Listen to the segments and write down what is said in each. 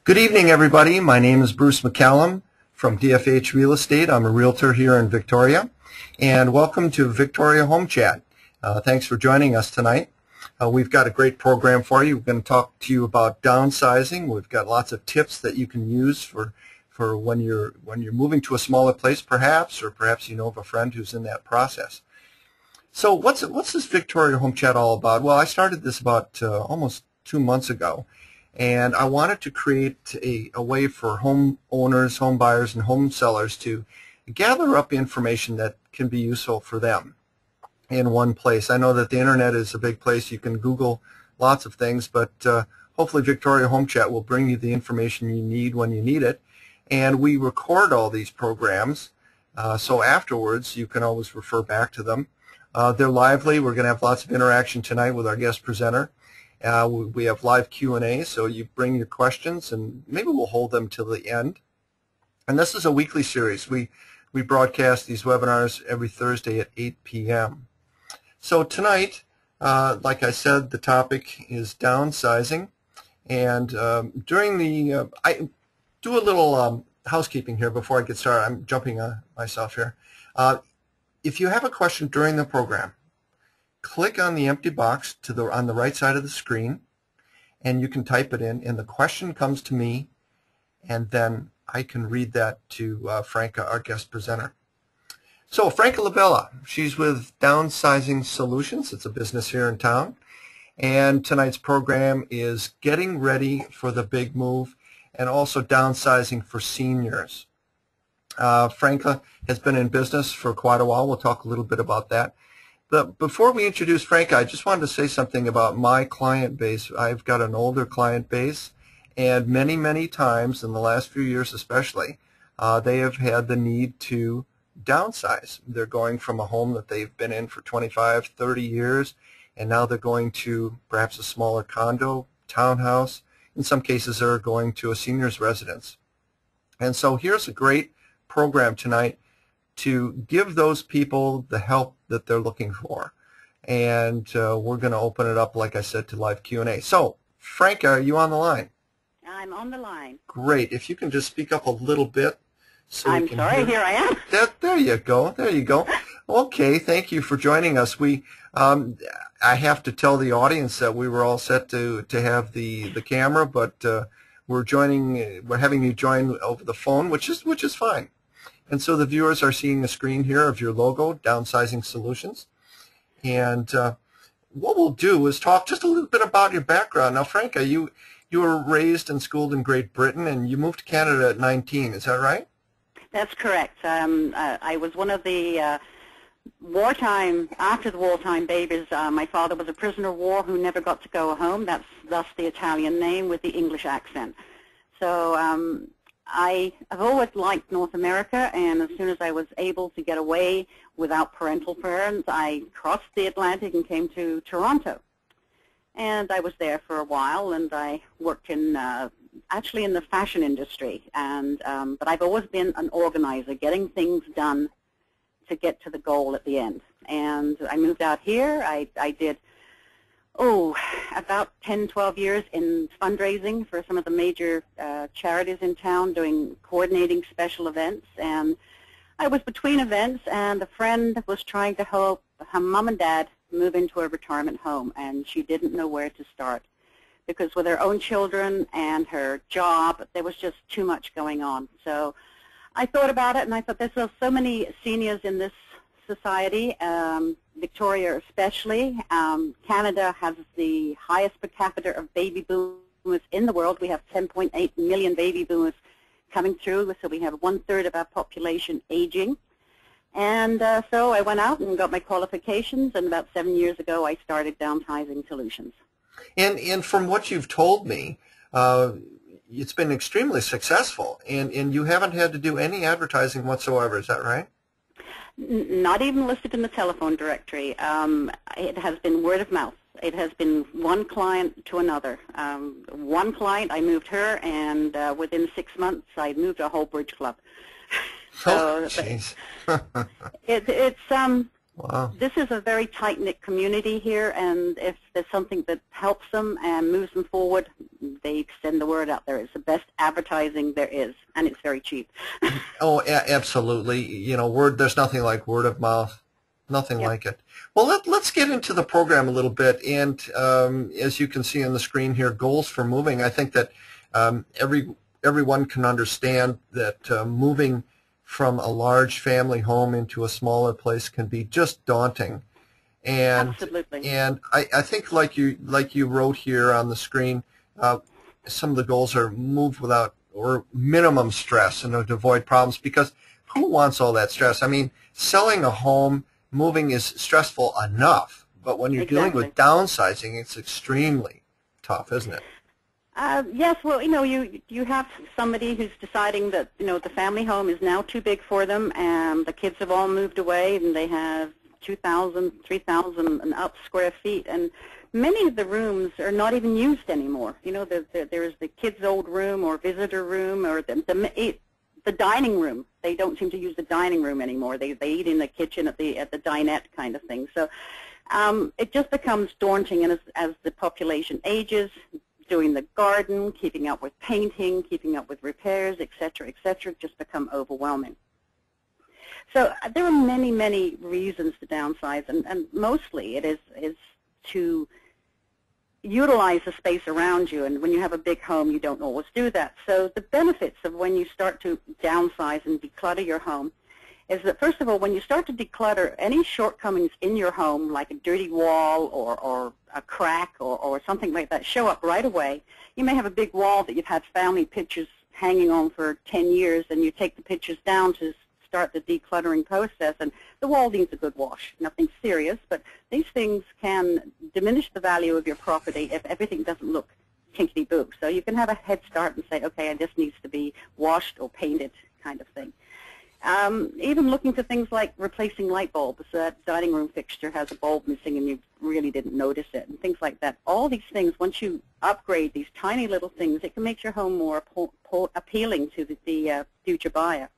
Good evening, everybody. My name is Bruce McCallum from DFH Real Estate. I'm a realtor here in Victoria, and welcome to Victoria Home Chat. Thanks for joining us tonight. We've got a great program for you. We're going to talk to you about downsizing. We've got lots of tips that you can use for when you're moving to a smaller place, perhaps, or perhaps you know of a friend who's in that process. So what's this Victoria Home Chat all about? Well, I started this about almost 2 months ago. And I wanted to create a way for homeowners, home buyers, and home sellers to gather up information that can be useful for them in one place. I know that the internet is a big place. You can Google lots of things, but hopefully Victoria Home Chat will bring you the information you need when you need it. And we record all these programs, so afterwards you can always refer back to them. They're lively. We're going to have lots of interaction tonight with our guest presenter. We have live Q&A, so you bring your questions, and maybe we'll hold them till the end. And this is a weekly series. We broadcast these webinars every Thursday at 8 p.m. So tonight, like I said, the topic is downsizing. And during the, I do a little housekeeping here before I get started. I'm jumping on myself here. If you have a question during the program, click on the empty box on the right side of the screen, and you can type it in, and the question comes to me, and then I can read that to Franca, our guest presenter. So Franca Labella, she's with Downsizing Solutions. It's a business here in town, and tonight's program is getting ready for the big move and also downsizing for seniors. Franca has been in business for quite a while. We'll talk a little bit about that. But before we introduce Franca, I just wanted to say something about my client base. I've got an older client base, and many, many times in the last few years especially, they have had the need to downsize. They're going from a home that they've been in for 25, 30 years, and now they're going to perhaps a smaller condo, townhouse. In some cases, they're going to a senior's residence. And so here's a great program tonight to give those people the help that they're looking for. And we're going to open it up, like I said, to live Q&A. So, Franca, are you on the line? I'm on the line. Great. If you can just speak up a little bit. So I'm sorry, here I am. There you go. There you go. Okay, thank you for joining us. I have to tell the audience that we were all set to have the camera, but we're having you join over the phone, which is fine. And so the viewers are seeing the screen here of your logo, Downsizing Solutions. And what we'll do is talk just a little bit about your background. Now, Franca, you were raised and schooled in Great Britain, and you moved to Canada at 19. Is that right? That's correct. I was one of the after the wartime babies. My father was a prisoner of war who never got to go home. That's thus the Italian name with the English accent. So I have always liked North America, and as soon as I was able to get away without parental parents, I crossed the Atlantic and came to Toronto. And I was there for a while, and I worked in actually in the fashion industry. And but I've always been an organizer, getting things done to get to the goal at the end. And I moved out here. I did about 10, 12 years in fundraising for some of the major charities in town, coordinating special events. And I was between events, and a friend was trying to help her mom and dad move into a retirement home, and she didn't know where to start because with her own children and her job, there was just too much going on. So I thought about it, and I thought there's so many seniors in this society, Victoria especially. Canada has the highest per capita of baby boomers in the world. We have 10.8 million baby boomers coming through, so we have 1/3 of our population aging. And so I went out and got my qualifications, and about 7 years ago I started Downsizing Solutions. And from what you've told me, it's been extremely successful, and you haven't had to do any advertising whatsoever. Is that right? Not even listed in the telephone directory. It has been word of mouth. It has been one client to another. One client, I moved her, and within 6 months, I moved a whole bridge club. So oh, jeez. Wow. This is a very tight-knit community here, and if there's something that helps them and moves them forward, they send the word out there. It's the best advertising there is, and it's very cheap. Oh, absolutely. You know, there's nothing like word of mouth. Nothing Yep. like it. Well, let's get into the program a little bit. And as you can see on the screen here, goals for moving. I think that everyone can understand that moving from a large family home into a smaller place can be just daunting. And Absolutely. and I think like you wrote here on the screen, some of the goals are move without or minimum stress and to avoid problems, because who wants all that stress? I mean, selling a home, moving is stressful enough, but when you're dealing Exactly. with downsizing, it's extremely tough, isn't it? Yes, well, you have somebody who's deciding that, the family home is now too big for them, and the kids have all moved away, and they have 2,000, 3,000 and up square feet, and many of the rooms are not even used anymore. There's the kids' old room or visitor room or the dining room. They don't seem to use the dining room anymore. They eat in the kitchen at the dinette kind of thing. So it just becomes daunting, and as the population ages, doing the garden, keeping up with painting, keeping up with repairs, et cetera, just become overwhelming. So there are many, many reasons to downsize, and mostly it is to utilize the space around you, and when you have a big home, you don't always do that. So the benefits of when you start to downsize and declutter your home is that, first of all, when you start to declutter, any shortcomings in your home, like a dirty wall or a crack or something like that, show up right away. You may have a big wall that you've had family pictures hanging on for 10 years, and you take the pictures down to start the decluttering process, and the wall needs a good wash. Nothing serious, but these things can diminish the value of your property if everything doesn't look tinkety-boo. So you can have a head start and say, okay, this needs to be washed or painted, kind of thing. Even looking to things like replacing light bulbs. That dining room fixture has a bulb missing and you really didn't notice it, and things like that. All these things, once you upgrade these tiny little things, it can make your home more appealing to the future buyer.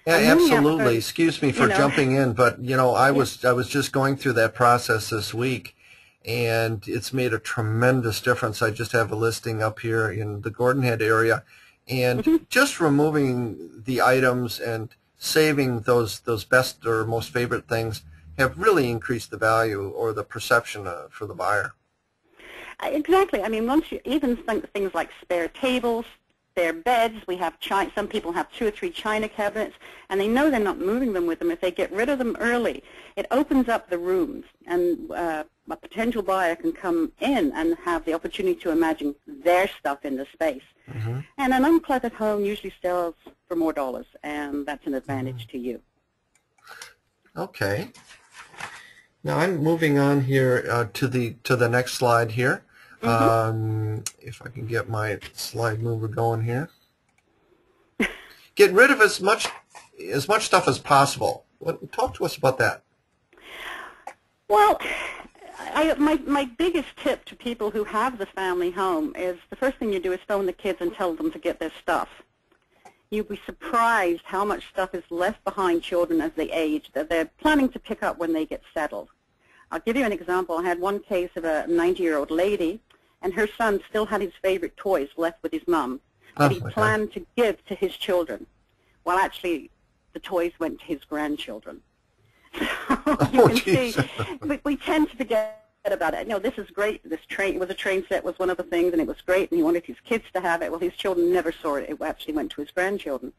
Yeah, absolutely. Excuse me for jumping in, but I was just going through that process this week, and it's made a tremendous difference. I just have a listing up here in the Gordon Head area, and just removing the items and saving those best or most favorite things have really increased the value or the perception for the buyer. Exactly. I mean, once you even think things like spare tables, spare beds, we have some people have 2 or 3 china cabinets, and they know they're not moving them with them. If they get rid of them early, it opens up the rooms, and a potential buyer can come in and have the opportunity to imagine their stuff in the space. And an uncluttered home usually sells for more dollars, and that's an advantage to you. Okay. Now I'm moving on here to the next slide here. If I can get my slide mover going here. Get rid of as much stuff as possible. Talk to us about that. Well, my biggest tip to people who have the family home is the first thing you do is phone the kids and tell them to get their stuff. You'll be surprised how much stuff is left behind children as they age that they're planning to pick up when they get settled. I'll give you an example. I had one case of a 90-year-old lady, and her son still had his favorite toys left with his mom that he planned to give to his children. Well, actually, the toys went to his grandchildren. So you can see, we tend to forget about it. This is great. This train was a train set was one of the things, and it was great, and he wanted his kids to have it. Well, his children never saw it. It actually went to his grandchildren.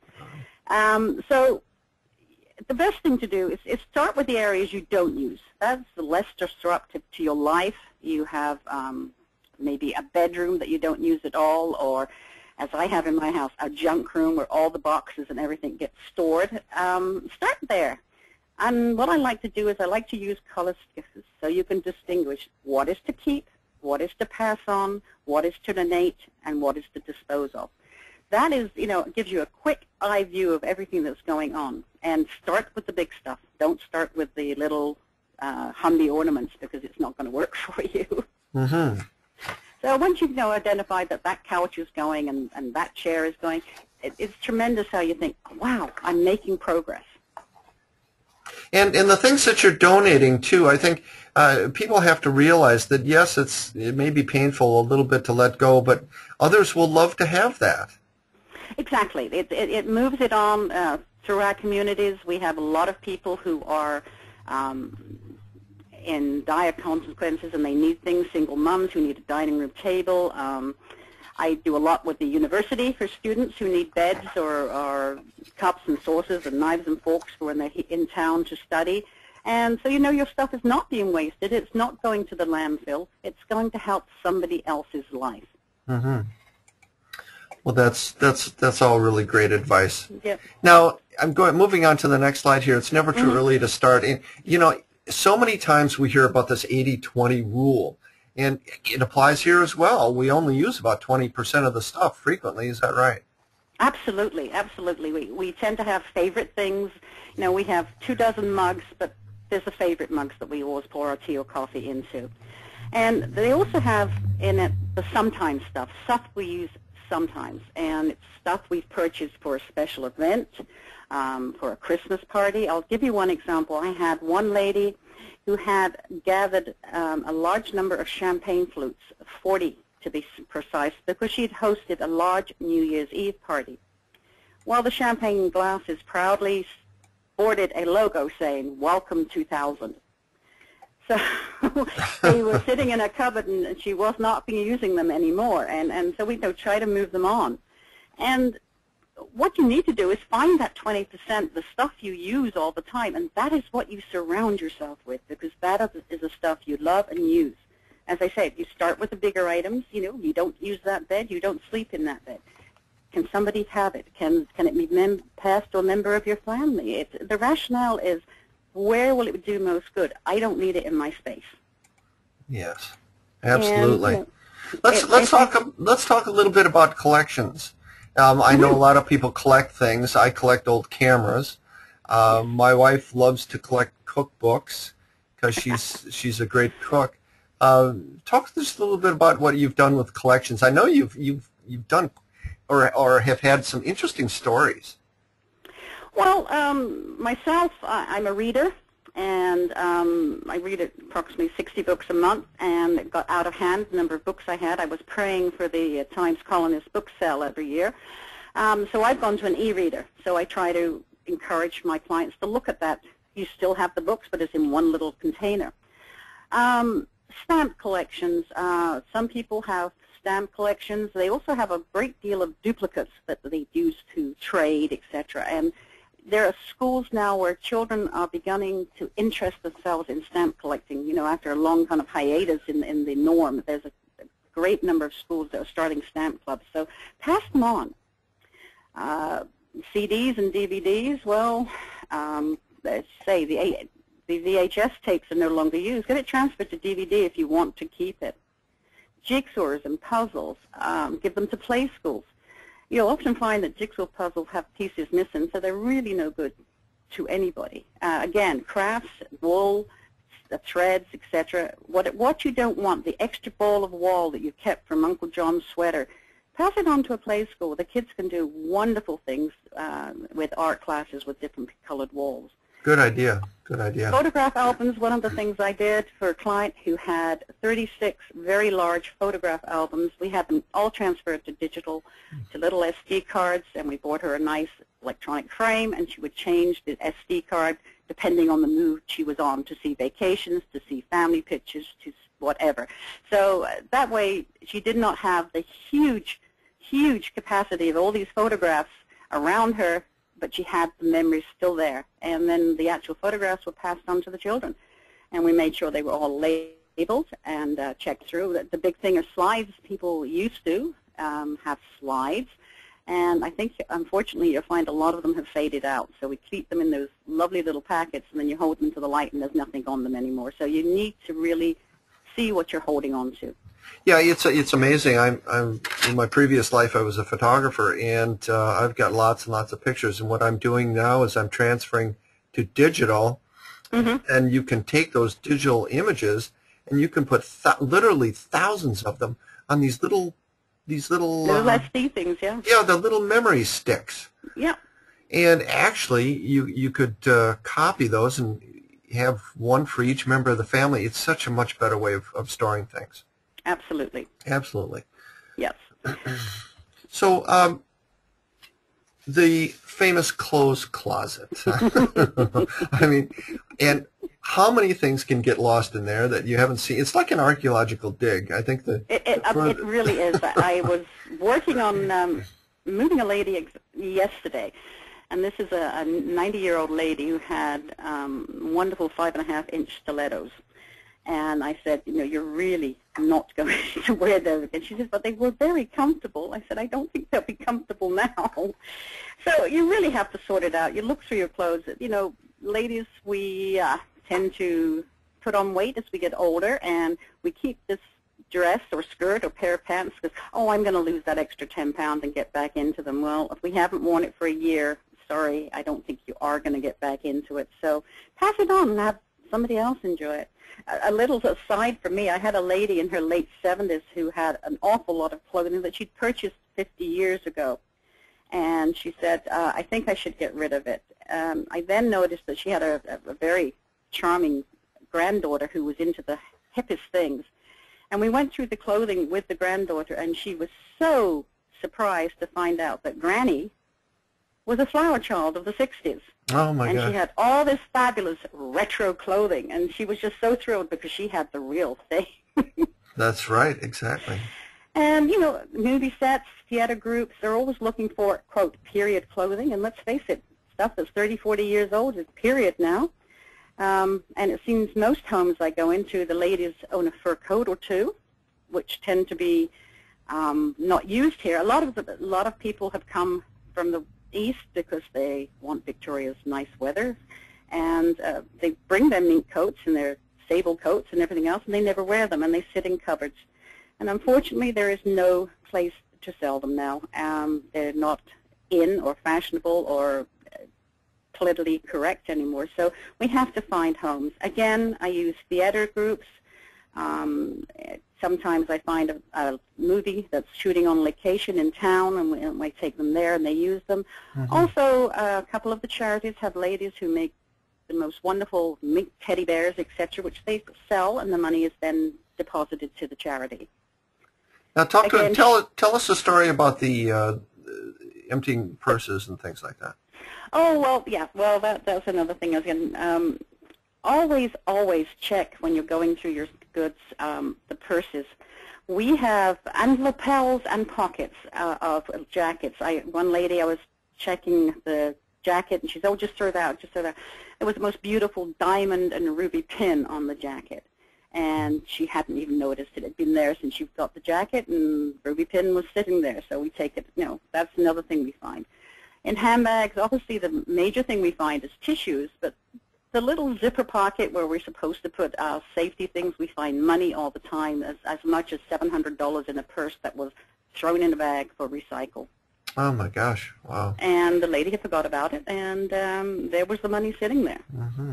So the best thing to do is start with the areas you don't use. That's the less disruptive to your life. You have maybe a bedroom that you don't use at all, or as I have in my house, a junk room where all the boxes and everything gets stored. Start there. And what I like to do is I like to use color skiffs so you can distinguish what is to keep, what is to pass on, what is to donate, and what is to dispose of. That is, it gives you a quick eye view of everything that's going on. And start with the big stuff. Don't start with the little Humvee ornaments, because it's not going to work for you. So once you've identified that couch is going and that chair is going, it's tremendous how you think, wow, I'm making progress. And the things that you're donating too, I think people have to realize that yes, it may be painful a little bit to let go, but others will love to have that. Exactly. It moves it on through our communities. We have a lot of people who are in dire consequences and they need things, single moms who need a dining room table. I do a lot with the university for students who need beds or cups and saucers and knives and forks for when they're in town to study. And so your stuff is not being wasted. It's not going to the landfill. It's going to help somebody else's life. Mm-hmm. Well, that's all really great advice. Yeah. Now, moving on to the next slide here. It's never too early to start. And, so many times we hear about this 80-20 rule, and it applies here as well. We only use about 20% of the stuff frequently. Is that right? Absolutely, absolutely. We tend to have favorite things. We have 24 mugs, but there's a favorite mugs that we always pour our tea or coffee into. And they also have in it the sometimes stuff we use sometimes, and it's stuff we've purchased for a special event, for a Christmas party. I'll give you one example. I had one lady who had gathered a large number of champagne flutes, 40 to be precise, because she'd hosted a large New Year's Eve party. Well, the champagne glasses proudly sported a logo saying, "Welcome 2000." So they were sitting in a cupboard, and she was not using them anymore. And so we try to move them on. And what you need to do is find that 20%, the stuff you use all the time, and that is what you surround yourself with, because that is the stuff you love and use. As I said, you start with the bigger items. You don't use that bed. You don't sleep in that bed. Can somebody have it? Can it be passed to a member of your family? The rationale is, where will it do most good? I don't need it in my space. Yes, absolutely. And, let's talk a little bit about collections. I know a lot of people collect things. I collect old cameras. My wife loves to collect cookbooks because she's a great cook. Talk just a little bit about what you've done with collections. I know you've done or have had some interesting stories. Well, myself, I'm a reader, and I read approximately 60 books a month, and it got out of hand the number of books I had. I was praying for the Times Colonist book sale every year. So I've gone to an e-reader. So I try to encourage my clients to look at that. You still have the books, but it's in one little container. Stamp collections. Some people have stamp collections. They also have a great deal of duplicates that they use to trade, etc. And there are schools now where children are beginning to interest themselves in stamp collecting. After a long kind of hiatus in the norm, there's a great number of schools that are starting stamp clubs. So pass them on. CDs and DVDs, well, let's say the VHS tapes are no longer used. Get it transferred to DVD if you want to keep it. Jigsaws and puzzles, give them to play schools. You'll often find that jigsaw puzzles have pieces missing, so they're really no good to anybody. Again, crafts, wool, threads, etc. What you don't want, the extra ball of wall that you kept from Uncle John's sweater, pass it on to a play school. The kids can do wonderful things with art classes with different colored walls. Good idea. Good idea. Photograph albums, one of the things I did for a client who had 36 very large photograph albums. We had them all transferred to digital, to little SD cards, and we bought her a nice electronic frame, and she would change the SD card depending on the mood she was on, to see vacations, to see family pictures, to whatever. So that way she did not have the huge, huge capacity of all these photographs around her, but she had the memories still there. And then the actual photographs were passed on to the children. And we made sure they were all labeled and checked through. The big thing are slides. People used to have slides. And I think, unfortunately, you'll find a lot of them have faded out. So we keep them in those lovely little packets, and then you hold them to the light, and there's nothing on them anymore. So you need to really see what you're holding on to. Yeah, it's amazing. I'm in my previous life I was a photographer, and I've got lots and lots of pictures. And what I'm doing now is I'm transferring to digital, and you can take those digital images and you can put literally thousands of them on these little SD things, yeah. Yeah, the little memory sticks. Yeah. And actually, you could copy those and have one for each member of the family. It's such a much better way of storing things. Absolutely. Absolutely. Yes. So the famous clothes closet. I mean, and how many things can get lost in there that you haven't seen? It's like an archaeological dig. I think that it really is. I was working on moving a lady yesterday, and this is a 90-year-old lady who had wonderful 5.5-inch stilettos. And I said, you know, you're really not going to wear those. And she said, but they were very comfortable. I said, I don't think they'll be comfortable now. So you really have to sort it out. You look through your clothes. You know, ladies, we tend to put on weight as we get older, and we keep this dress or skirt or pair of pants because, oh, I'm going to lose that extra 10 pounds and get back into them. Well, if we haven't worn it for a year, sorry, I don't think you are going to get back into it. So pass it on and have somebody else enjoy it. A little aside for me, I had a lady in her late 70s who had an awful lot of clothing that she'd purchased 50 years ago. And she said, I think I should get rid of it. I then noticed that she had a very charming granddaughter who was into the hippest things. And we went through the clothing with the granddaughter, and she was so surprised to find out that Granny was a flower child of the 60s. Oh, my God. And she had all this fabulous retro clothing, and she was just so thrilled because she had the real thing. That's right, exactly. And, you know, movie sets, theater groups, they're always looking for, quote, period clothing. And let's face it, stuff that's 30, 40 years old is period now. And it seems most homes I go into, the ladies own a fur coat or two, which tend to be not used here. A lot of people have come from the East because they want Victoria's nice weather, and they bring their mink coats and their sable coats and everything else, and they never wear them, and they sit in cupboards. And unfortunately, there is no place to sell them now. They're not in or fashionable or politically correct anymore. So we have to find homes. Again, I use theater groups. Sometimes I find a movie that's shooting on location in town, and we take them there and they use them. Mm-hmm. Also, a couple of the charities have ladies who make the most wonderful mink teddy bears, etc., which they sell, and the money is then deposited to the charity. Now, tell us a story about the emptying purses and things like that. Oh, well, yeah. Well, that's another thing. Again, always check when you're going through your goods, the purses. We have, and lapels and pockets of jackets. One lady, I was checking the jacket, and she said, oh, just throw that out, just throw that out. It was the most beautiful diamond and ruby pin on the jacket. And she hadn't even noticed it had been there since she got the jacket, and ruby pin was sitting there. So we take it, you know, that's another thing we find. In handbags, obviously the major thing we find is tissues, but the little zipper pocket where we're supposed to put our safety things, we find money all the time, as much as $700 in a purse that was thrown in a bag for recycle. Oh, my gosh. Wow. And the lady had forgot about it, and there was the money sitting there. Mm-hmm.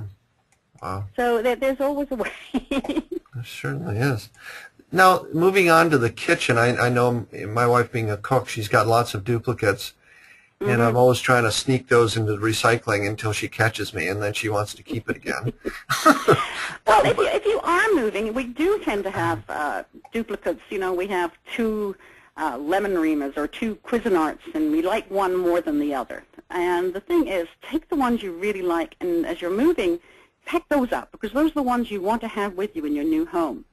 Wow. So there's always a way. There certainly is. Now, moving on to the kitchen, I know my wife being a cook, she's got lots of duplicates. Mm-hmm. And I'm always trying to sneak those into the recycling until she catches me, and then she wants to keep it again. Well, if you are moving, we do tend to have duplicates. You know, we have two lemon reamers or two Cuisinarts, and we like one more than the other. And the thing is, take the ones you really like, and as you're moving, pack those up, because those are the ones you want to have with you in your new home.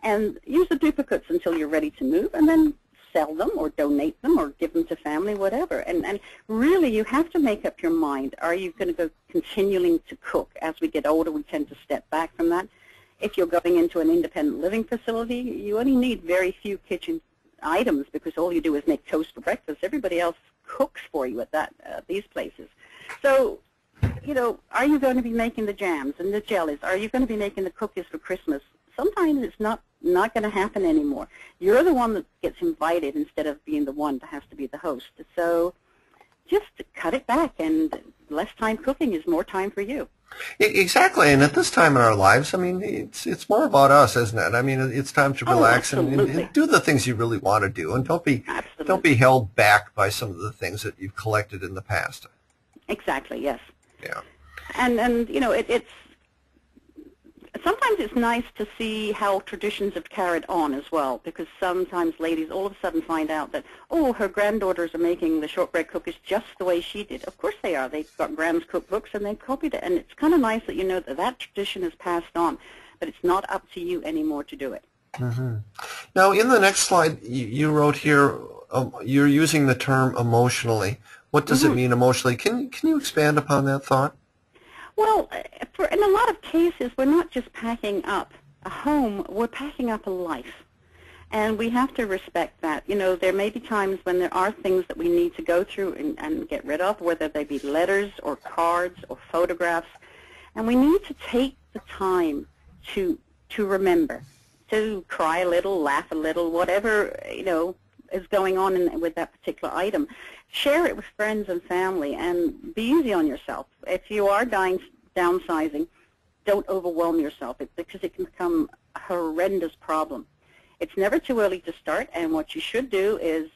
And use the duplicates until you're ready to move, and then sell them or donate them or give them to family, whatever. And really, you have to make up your mind. Are you going to go continuing to cook? As we get older, we tend to step back from that. If you're going into an independent living facility, you only need very few kitchen items because all you do is make toast for breakfast. Everybody else cooks for you at these places. So, you know, are you going to be making the jams and the jellies? Are you going to be making the cookies for Christmas? Sometimes it's not going to happen anymore. You're the one that gets invited instead of being the one that has to be the host. So just cut it back, and less time cooking is more time for you. Exactly, and at this time in our lives, I mean, it's more about us, isn't it? I mean, it's time to relax and do the things you really want to do, and don't be held back by some of the things that you've collected in the past. Exactly, yes. Yeah. And you know, it's sometimes it's nice to see how traditions have carried on as well, because sometimes ladies all of a sudden find out that, oh, her granddaughters are making the shortbread cookies just the way she did. Of course they are. They've got Grand's cookbooks and they copied it. And it's kind of nice that you know that that tradition is passed on, but it's not up to you anymore to do it. Mm-hmm. Now, in the next slide, you wrote here, you're using the term emotionally. What does it mean emotionally? Can you expand upon that thought? Well, in a lot of cases, we're not just packing up a home, we're packing up a life. And we have to respect that. You know, there may be times when there are things that we need to go through and get rid of, whether they be letters or cards or photographs. And we need to take the time to remember, to cry a little, laugh a little, whatever, you know, is going on with that particular item. Share it with friends and family and be easy on yourself. If you are downsizing, don't overwhelm yourself because it can become a horrendous problem. It's never too early to start, and what you should do is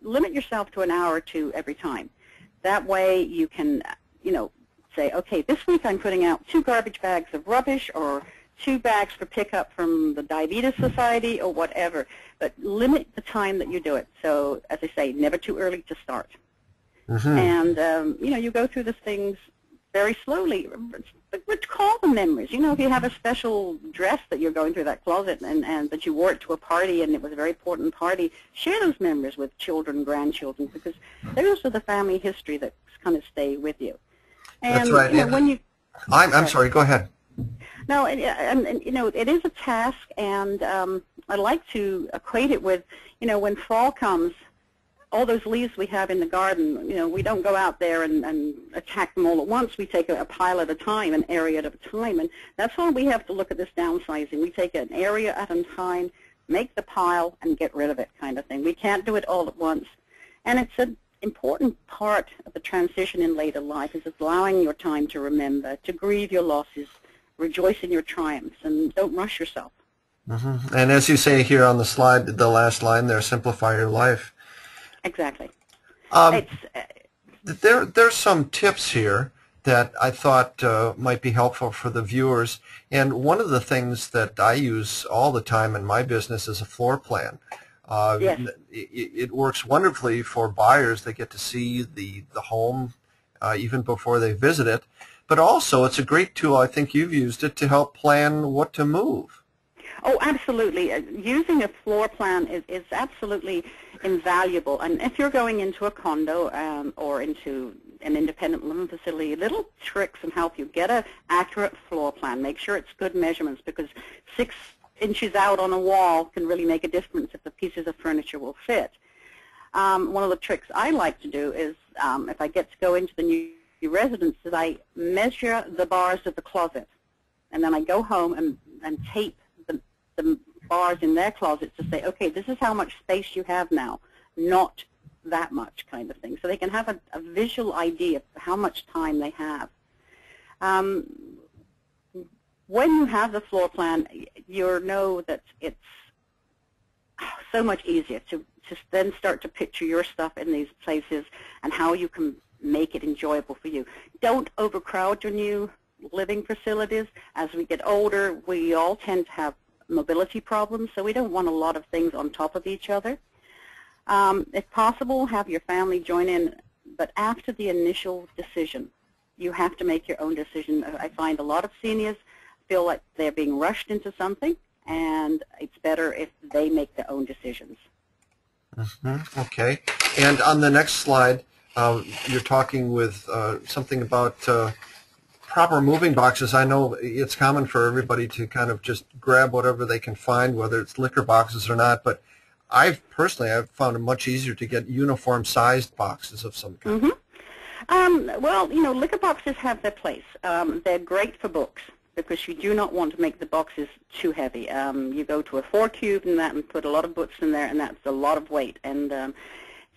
limit yourself to an hour or two every time. That way you can, you know, say, okay, this week I'm putting out 2 garbage bags of rubbish or 2 bags for pickup from the Diabetes Society or whatever, but limit the time that you do it. So, as I say, never too early to start. And, you know, you go through the things very slowly. Recall the memories. You know, if you have a special dress that you're going through that closet and that you wore it to a party and it was a very important party, share those memories with children, grandchildren, because those are the family history that kind of stay with you. And, that's right. You know, when you, I'm sorry, go ahead. No, and you know, it is a task, and I like to equate it with, you know, when fall comes, all those leaves we have in the garden, you know, we don't go out there and attack them all at once. We take a pile at a time, an area at a time, and that's why we have to look at this downsizing. We take an area at a time, make the pile, and get rid of it kind of thing. We can't do it all at once. And it's an important part of the transition in later life is allowing your time to remember, to grieve your losses, rejoice in your triumphs, and don't rush yourself. And as you say here on the slide, the last line there, simplify your life. Exactly. There's some tips here that I thought might be helpful for the viewers. And one of the things that I use all the time in my business is a floor plan. Yes. It works wonderfully for buyers. They get to see the home even before they visit it. But also, it's a great tool. I think you've used it to help plan what to move. Oh, absolutely. Using a floor plan is absolutely invaluable. And if you're going into a condo or into an independent living facility, little tricks can help you get an accurate floor plan. Make sure it's good measurements, because 6 inches out on a wall can really make a difference if the pieces of furniture will fit. One of the tricks I like to do is if I get to go into the new residence, is I measure the bars of the closet, and then I go home and tape the bars in their closets to say, okay, this is how much space you have now, not that much kind of thing. So they can have a visual idea of how much time they have. When you have the floor plan, you know that it's so much easier to then start to picture your stuff in these places and how you can make it enjoyable for you. Don't overcrowd your new living facilities. As we get older, we all tend to have mobility problems, so we don't want a lot of things on top of each other. If possible, have your family join in, but after the initial decision, you have to make your own decision. I find a lot of seniors feel like they're being rushed into something, and it's better if they make their own decisions. Okay. And on the next slide, you're talking with something about proper moving boxes. I know it's common for everybody to kind of just grab whatever they can find, whether it's liquor boxes or not, but I've found it much easier to get uniform-sized boxes of some kind. Well, you know, liquor boxes have their place. They're great for books because you do not want to make the boxes too heavy. You go to a 4-cube and put a lot of books in there, and that's a lot of weight. And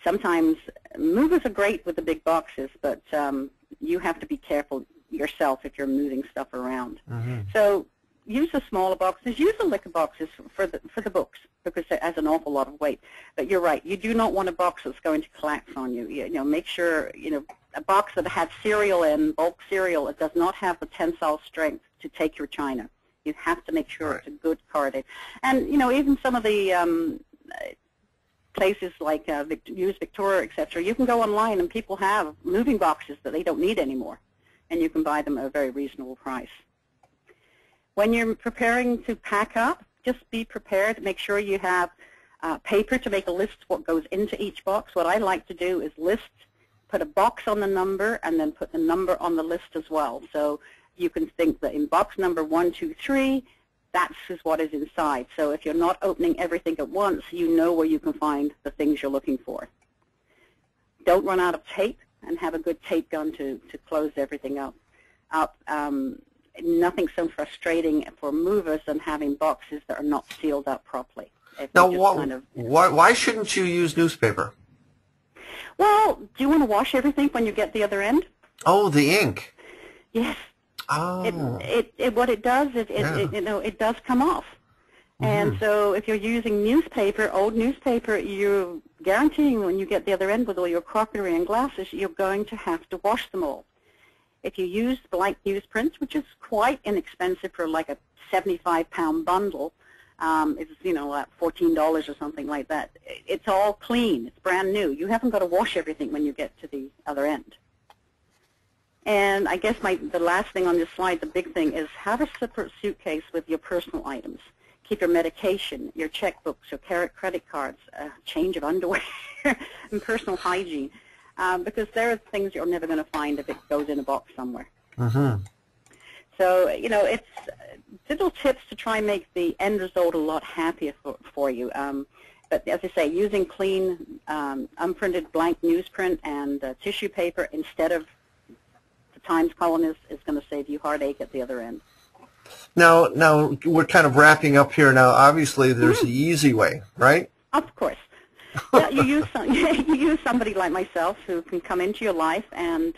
sometimes movers are great with the big boxes, but you have to be careful yourself if you're moving stuff around. So use the smaller boxes. Use the liquor boxes for the books because it has an awful lot of weight. But you're right. You do not want a box that's going to collapse on you. You know, make sure, you know, a box that had cereal in, bulk cereal, it does not have the tensile strength to take your china. You have to make sure it's a good carded. And, you know, even some of the places like Use Victoria, etc., you can go online and people have moving boxes that they don't need anymore, and you can buy them at a very reasonable price. When you're preparing to pack up, just be prepared. Make sure you have paper to make a list of what goes into each box. What I like to do is list, put a box on the number, and then put the number on the list as well. So you can think that in box number 1, 2, 3, that's what is inside. So if you're not opening everything at once, you know where you can find the things you're looking for. Don't run out of tape, and have a good tape gun to close everything up. Nothing so frustrating for movers than having boxes that are not sealed up properly. Now, why shouldn't you use newspaper? Well, do you want to wash everything when you get the other end? Oh, the ink. Yes. Oh. What it does is it does come off. And so if you're using newspaper, old newspaper, you're guaranteeing when you get the other end with all your crockery and glasses, you're going to have to wash them all. If you use blank newsprint, which is quite inexpensive for like a 75-pound bundle, it's, you know, like $14 or something like that. It's all clean. It's brand new. You haven't got to wash everything when you get to the other end. And I guess the last thing on this slide, the big thing, is have a separate suitcase with your personal items. Keep your medication, your checkbooks, your credit cards, a change of underwear, and personal hygiene, because there are things you're never going to find if it goes in a box somewhere. So, you know, it's little tips to try and make the end result a lot happier for you. But as I say, using clean, unprinted blank newsprint and tissue paper instead of the Times column is going to save you heartache at the other end. Now we're kind of wrapping up here. Now, obviously, there's the easy way, right? Of course. Well, you use somebody like myself who can come into your life and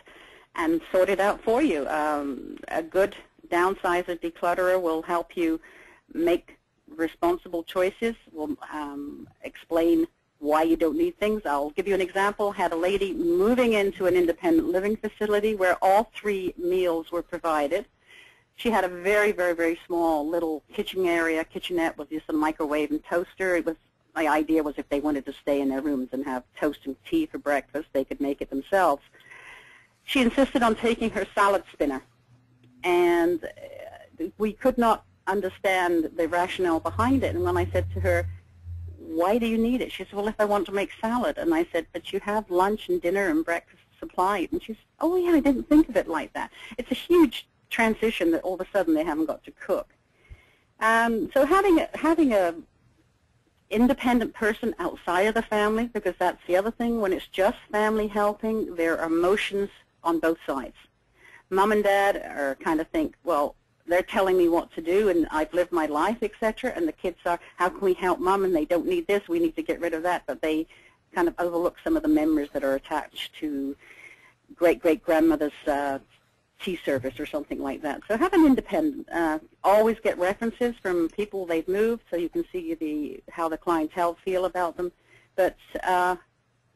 sort it out for you. A good downsizer, declutterer will help you make responsible choices, will explain why you don't need things. I'll give you an example. Had a lady moving into an independent living facility where all 3 meals were provided. She had a very, very, very small little kitchen area, kitchenette with just a microwave and toaster. My idea was if they wanted to stay in their rooms and have toast and tea for breakfast, they could make it themselves. She insisted on taking her salad spinner, and we could not understand the rationale behind it. And when I said to her, why do you need it? She said, well, if I want to make salad. And I said, but you have lunch and dinner and breakfast supplied. And she said, oh, yeah, I didn't think of it like that. It's a huge transition that all of a sudden they haven't got to cook. So having a independent person outside of the family, because that's the other thing, when it's just family helping, there are emotions on both sides. Mom and Dad are kind of think, well, they're telling me what to do, and I've lived my life, etc. And the kids are, how can we help Mom? And they don't need this. We need to get rid of that. But they kind of overlook some of the memories that are attached to great-great-grandmother's tea service or something like that. So have an independent. Always get references from people they've moved so you can see how the clientele feel about them. But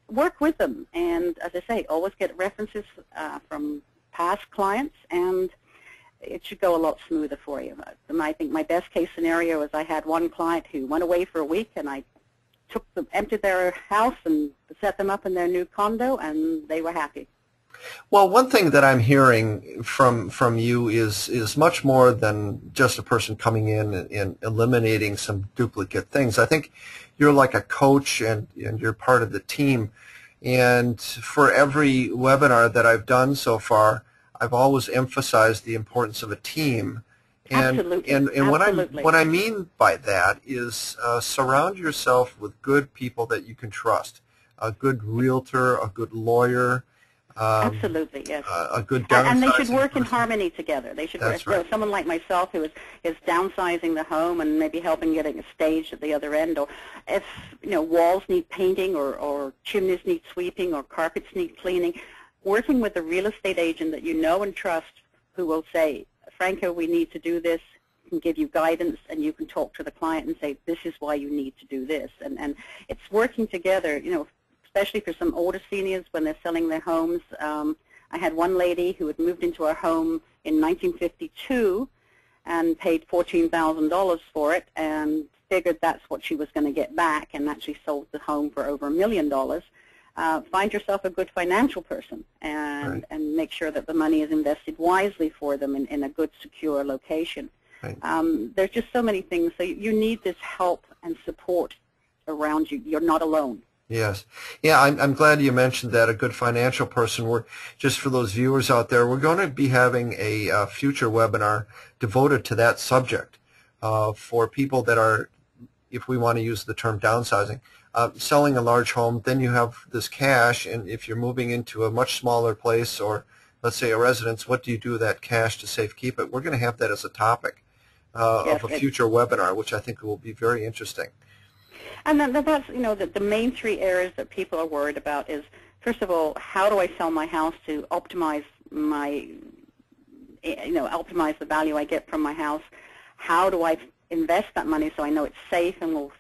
work with them. And as I say, always get references from past clients, and it should go a lot smoother for you. I think my best case scenario is I had one client who went away for a week, and I emptied their house and set them up in their new condo, and they were happy. Well, one thing that I'm hearing from you is much more than just a person coming in and eliminating some duplicate things. I think you're like a coach, and you're part of the team. And for every webinar that I've done so far, I've always emphasized the importance of a team. And, Absolutely. And Absolutely. what I mean by that is surround yourself with good people that you can trust. A good realtor, a good lawyer. Absolutely, yes. A good downsizing and they should work in person. harmony together. They should That's work. right. So someone like myself who is downsizing the home and maybe helping getting a stage at the other end, or if walls need painting, or chimneys need sweeping, or carpets need cleaning, working with a real estate agent that you know and trust, who will say, Franco, we need to do this, can give you guidance, and you can talk to the client and say, this is why you need to do this. And it's working together, especially for some older seniors when they're selling their homes. I had one lady who had moved into her home in 1952 and paid $14,000 for it and figured that's what she was going to get back, and actually sold the home for over $1 million. Find yourself a good financial person and make sure that the money is invested wisely for them in a good, secure location. Right. There's just so many things. So you need this help and support around you. You're not alone. Yes. Yeah, I'm glad you mentioned that, a good financial person. We're, just for those viewers out there, we're going to be having a future webinar devoted to that subject for people that are, if we want to use the term downsizing, selling a large home. Then you have this cash, and if you're moving into a much smaller place, or let's say a residence, what do you do with that cash to safekeep it? We're going to have that as a topic of a future webinar, which I think will be very interesting. And then that's, the main three areas that people are worried about is, first of all, how do I sell my house to optimize my, optimize the value I get from my house? How do I invest that money so I know it's safe and will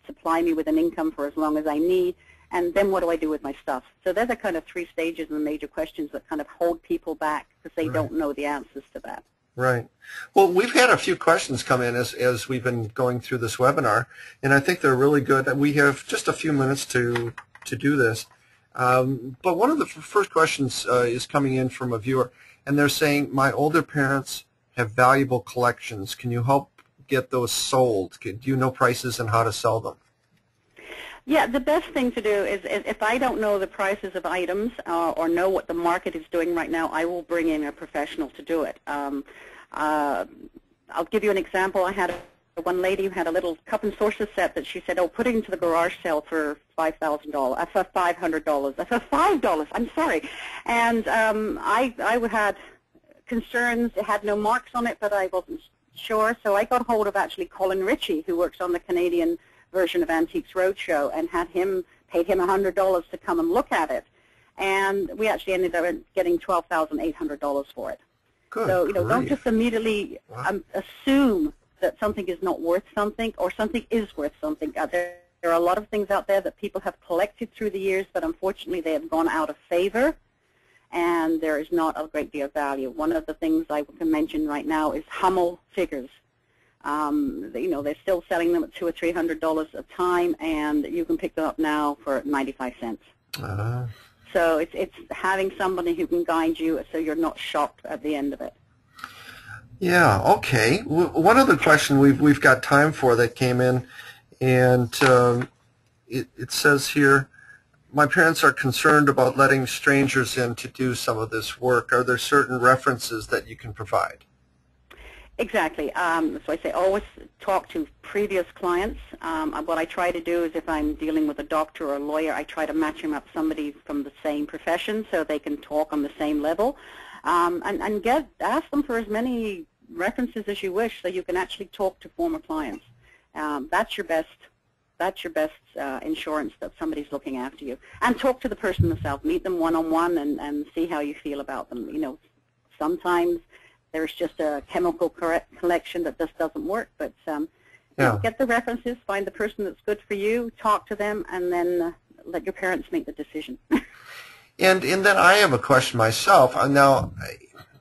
supply me with an income for as long as I need? And then what do I do with my stuff? So they're the kind of three stages and the major questions that kind of hold people back because they don't know the answers to that. Right. Well, we've had a few questions come in as we've been going through this webinar, and I think they're really good. We have just a few minutes to do this. But one of the first questions is coming in from a viewer, and they're saying, my older parents have valuable collections. Can you help get those sold? Do you know prices and how to sell them? Yeah, the best thing to do is if I don't know the prices of items or know what the market is doing right now, I will bring in a professional to do it. I'll give you an example. I had one lady who had a little cup and saucer set that she said, oh, put it into the garage sale for $5,000, for $500, for $5, I'm sorry. And I had concerns. It had no marks on it, but I wasn't sure. So I got hold of actually Colin Ritchie, who works on the Canadian version of Antiques Roadshow, and paid him $100 to come and look at it. And we actually ended up getting $12,800 for it. Good. So, don't just immediately assume that something is not worth something or something is worth something. There are a lot of things out there that people have collected through the years, but unfortunately they have gone out of favor, and there is not a great deal of value. One of the things I can mention right now is Hummel figures. They're still selling them at $200 or $300 a time, and you can pick them up now for 95 cents. So it's having somebody who can guide you so you're not shocked at the end of it. Yeah. Okay. One other question we've got time for that came in, and it says here, my parents are concerned about letting strangers in to do some of this work. Are there certain references that you can provide? Exactly. So I say always talk to previous clients. What I try to do is if I'm dealing with a doctor or a lawyer, I try to match them up somebody from the same profession so they can talk on the same level. And ask them for as many references as you wish so you can actually talk to former clients. That's your best insurance that somebody's looking after you. And talk to the person themselves. Meet them one-on-one and see how you feel about them. Sometimes there's just a chemical collection that just doesn't work. But get the references, find the person that's good for you, talk to them, and then let your parents make the decision. And then I have a question myself. Now,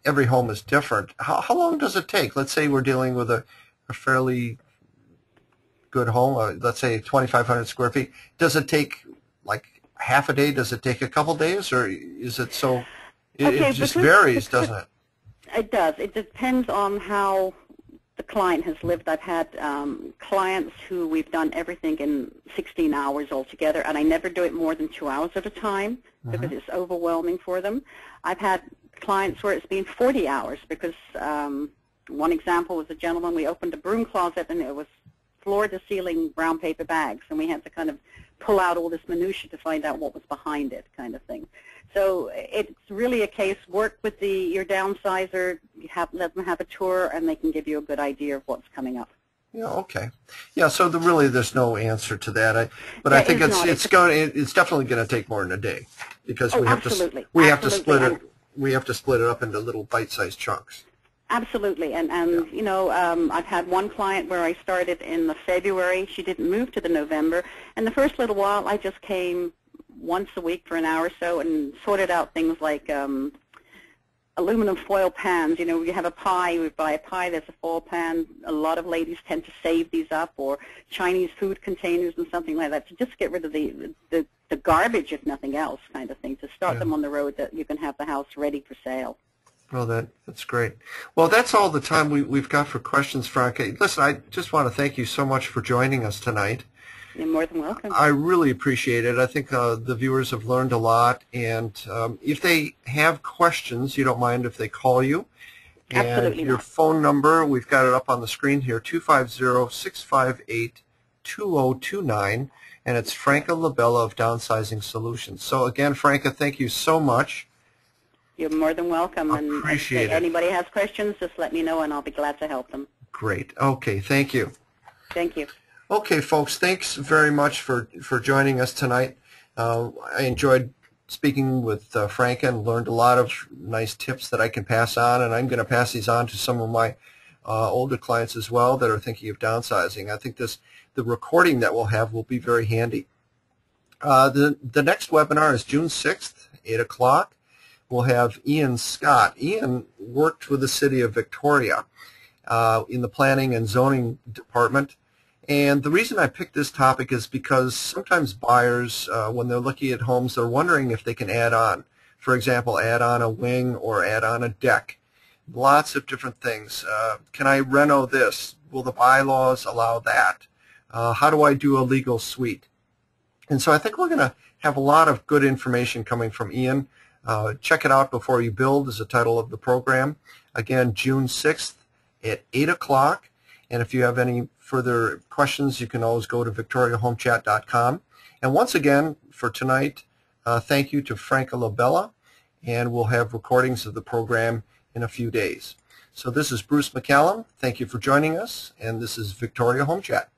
every home is different. How long does it take? Let's say we're dealing with a fairly good home, let's say 2,500 square feet. Does it take like half a day? Does it take a couple days? Or is it so, it just varies, doesn't it? It does. It depends on how the client has lived. I've had clients who we've done everything in 16 hours altogether, and I never do it more than 2 hours at a time because it's overwhelming for them. I've had clients where it's been 40 hours because one example was a gentleman, we opened a broom closet and it was floor-to-ceiling brown paper bags, and we had to kind of pull out all this minutia to find out what was behind it, kind of thing. So it's really a case, work with your downsizer, let them have a tour, and they can give you a good idea of what's coming up. Yeah. Okay. Yeah. So there's no answer to that. But I think it's definitely going to take more than a day because we have to split it up into little bite-sized chunks. Absolutely, and I've had one client where I started in the February. She didn't move to the November, and the first little while I just came once a week for an hour or so and sorted out things like aluminum foil pans. You know, you have a pie, we buy a pie, there's a foil pan. A lot of ladies tend to save these up, or Chinese food containers and something like that, to just get rid of the garbage, if nothing else, kind of thing, to start them on the road that you can have the house ready for sale. Well, that's great. Well, that's all the time we've got for questions, Franca. Listen, I just want to thank you so much for joining us tonight. You're more than welcome. I really appreciate it. I think the viewers have learned a lot, and if they have questions, you don't mind if they call you. And Absolutely your not. phone number, we've got it up on the screen here, 250-658-2029, and it's Franca Labella of Downsizing Solutions. So again, Franca, thank you so much. You're more than welcome. Appreciate and it. if anybody has questions, just let me know, and I'll be glad to help them. Great. Okay, thank you. Thank you. Okay, folks, thanks very much for joining us tonight. I enjoyed speaking with Franca and learned a lot of nice tips that I can pass on, and I'm going to pass these on to some of my older clients as well that are thinking of downsizing. I think the recording that we'll have will be very handy. The next webinar is June 6th, 8 o'clock. We'll have Ian Scott. Ian worked with the City of Victoria in the Planning and Zoning Department. And the reason I picked this topic is because sometimes buyers, when they're looking at homes, they're wondering if they can add on. For example, add on a wing or add on a deck. Lots of different things. Can I reno this? Will the bylaws allow that? How do I do a legal suite? And so I think we're going to have a lot of good information coming from Ian. Check it out before you build is the title of the program. Again, June 6th at 8 o'clock. And if you have any further questions, you can always go to victoriahomechat.com. And once again, for tonight, thank you to Franca Labella, and we'll have recordings of the program in a few days. So this is Bruce McCallum. Thank you for joining us, and this is Victoria Home Chat.